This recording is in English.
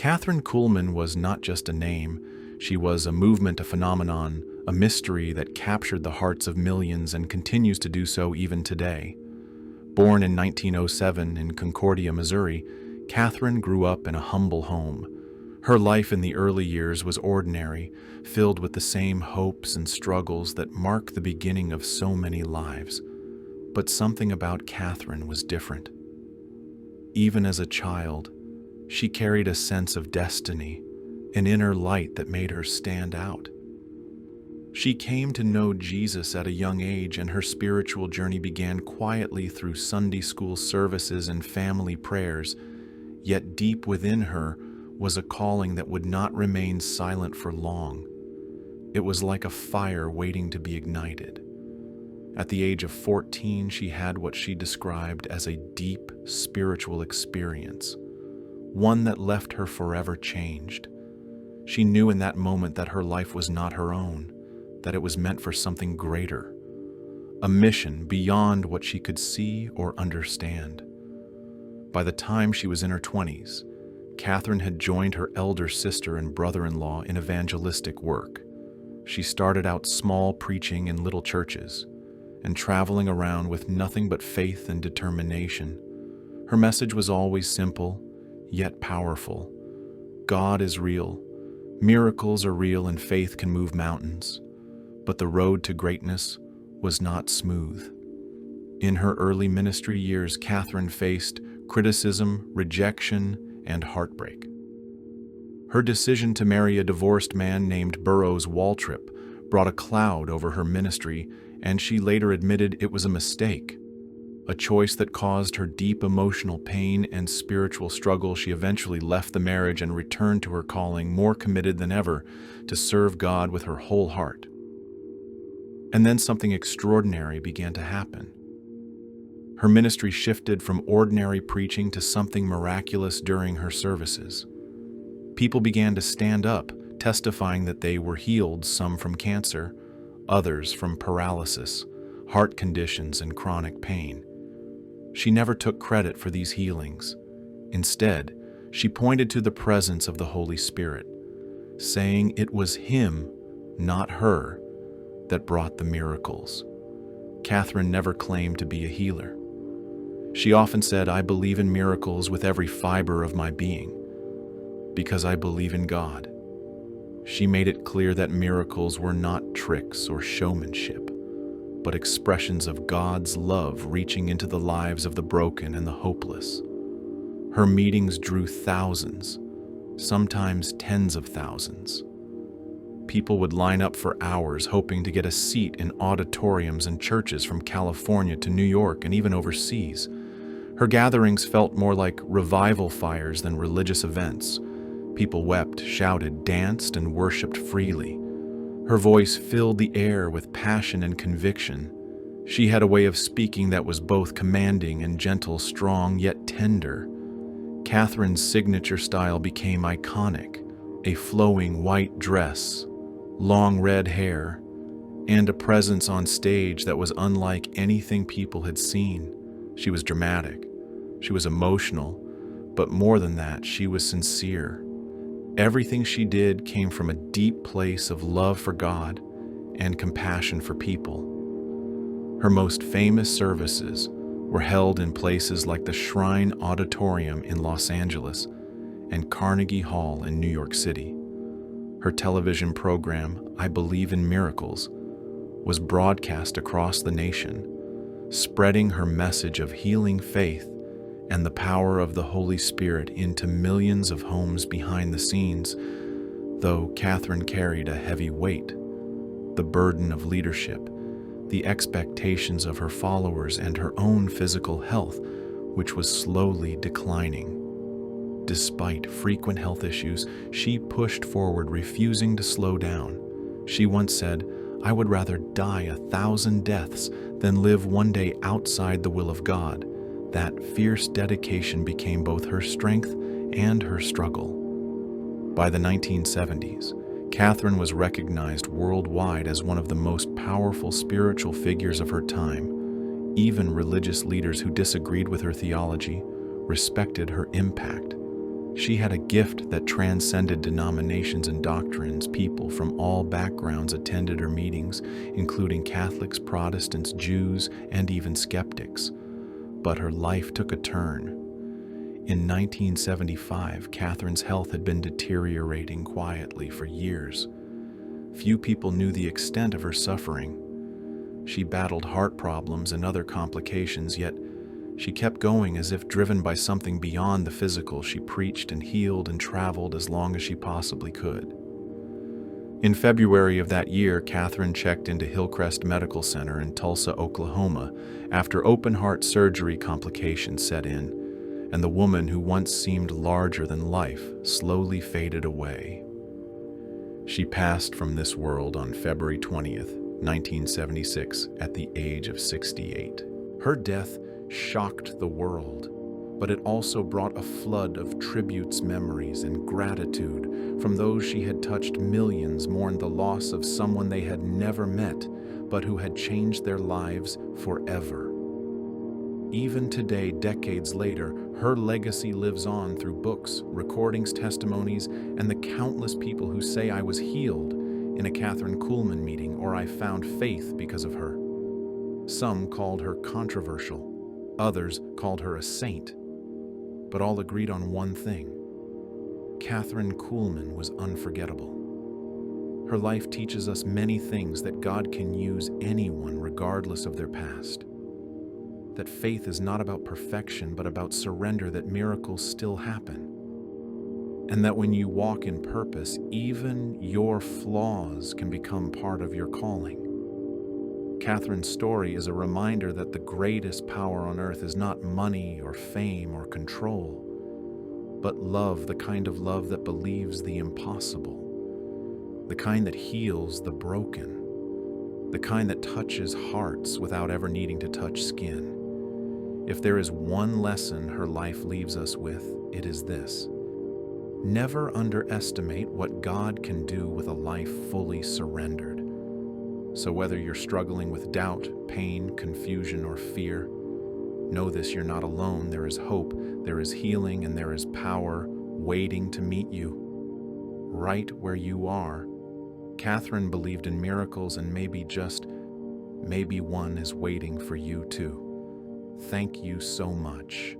Kathryn Kuhlman was not just a name, she was a movement, a phenomenon, a mystery that captured the hearts of millions and continues to do so even today. Born in 1907 in Concordia, Missouri, Kathryn grew up in a humble home. Her life in the early years was ordinary, filled with the same hopes and struggles that mark the beginning of so many lives. But something about Kathryn was different. Even as a child, she carried a sense of destiny, an inner light that made her stand out. She came to know Jesus at a young age, and her spiritual journey began quietly through Sunday school services and family prayers. Yet deep within her was a calling that would not remain silent for long. It was like a fire waiting to be ignited. At the age of 14, she had what she described as a deep spiritual experience, one that left her forever changed. She knew in that moment that her life was not her own, that it was meant for something greater, a mission beyond what she could see or understand. By the time she was in her 20s, Kathryn had joined her elder sister and brother-in-law in evangelistic work. She started out small, preaching in little churches and traveling around with nothing but faith and determination. Her message was always simple, yet powerful. God is real, miracles are real, and faith can move mountains. But the road to greatness was not smooth. In her early ministry years, Kathryn faced criticism, rejection, and heartbreak. Her decision to marry a divorced man named Burroughs Waltrip brought a cloud over her ministry, and she later admitted it was a mistake, a choice that caused her deep emotional pain and spiritual struggle. She eventually left the marriage and returned to her calling, more committed than ever to serve God with her whole heart. And then something extraordinary began to happen. Her ministry shifted from ordinary preaching to something miraculous during her services. People began to stand up, testifying that they were healed, some from cancer, others from paralysis, heart conditions, and chronic pain. She never took credit for these healings. Instead, she pointed to the presence of the Holy Spirit, saying it was Him, not her, that brought the miracles. Kathryn never claimed to be a healer. She often said, "I believe in miracles with every fiber of my being, because I believe in God." She made it clear that miracles were not tricks or showmanship, but expressions of God's love reaching into the lives of the broken and the hopeless. Her meetings drew thousands, sometimes tens of thousands. People would line up for hours hoping to get a seat in auditoriums and churches from California to New York and even overseas. Her gatherings felt more like revival fires than religious events. People wept, shouted, danced, and worshiped freely. Her voice filled the air with passion and conviction. She had a way of speaking that was both commanding and gentle, strong yet tender. Kathryn's signature style became iconic: a flowing white dress, long red hair, and a presence on stage that was unlike anything people had seen. She was dramatic, she was emotional, but more than that, she was sincere. Everything she did came from a deep place of love for God and compassion for people. Her most famous services were held in places like the Shrine Auditorium in Los Angeles and Carnegie Hall in New York City. Her television program, I Believe in Miracles, was broadcast across the nation, spreading her message of healing faith and the power of the Holy Spirit into millions of homes behind the scenes. Though Kathryn carried a heavy weight, the burden of leadership, the expectations of her followers, and her own physical health, which was slowly declining. Despite frequent health issues, she pushed forward, refusing to slow down. She once said, "I would rather die 1,000 deaths than live one day outside the will of God." That fierce dedication became both her strength and her struggle. By the 1970s, Kathryn was recognized worldwide as one of the most powerful spiritual figures of her time. Even religious leaders who disagreed with her theology respected her impact. She had a gift that transcended denominations and doctrines. People from all backgrounds attended her meetings, including Catholics, Protestants, Jews, and even skeptics. But her life took a turn. In 1975, Kathryn's health had been deteriorating quietly for years. Few people knew the extent of her suffering. She battled heart problems and other complications, yet she kept going as if driven by something beyond the physical. She preached and healed and traveled as long as she possibly could. In February of that year, Kathryn checked into Hillcrest Medical Center in Tulsa, Oklahoma, after open-heart surgery complications set in, and the woman who once seemed larger than life slowly faded away. She passed from this world on February 20th, 1976, at the age of 68. Her death shocked the world, but it also brought a flood of tributes, memories, and gratitude from those she had touched. Millions mourned the loss of someone they had never met, but who had changed their lives forever. Even today, decades later, her legacy lives on through books, recordings, testimonies, and the countless people who say, "I was healed in a Kathryn Kuhlman meeting," or "I found faith because of her." Some called her controversial, others called her a saint, but all agreed on one thing: Kathryn Kuhlman was unforgettable. Her life teaches us many things: that God can use anyone regardless of their past, that faith is not about perfection but about surrender, that miracles still happen, and that when you walk in purpose, even your flaws can become part of your calling. Kathryn's story is a reminder that the greatest power on earth is not money or fame or control, but love, the kind of love that believes the impossible, the kind that heals the broken, the kind that touches hearts without ever needing to touch skin. If there is one lesson her life leaves us with, it is this: never underestimate what God can do with a life fully surrendered. So whether you're struggling with doubt, pain, confusion, or fear, know this: you're not alone. There is hope, there is healing, and there is power waiting to meet you right where you are. Kathryn believed in miracles, and maybe one is waiting for you too. Thank you so much.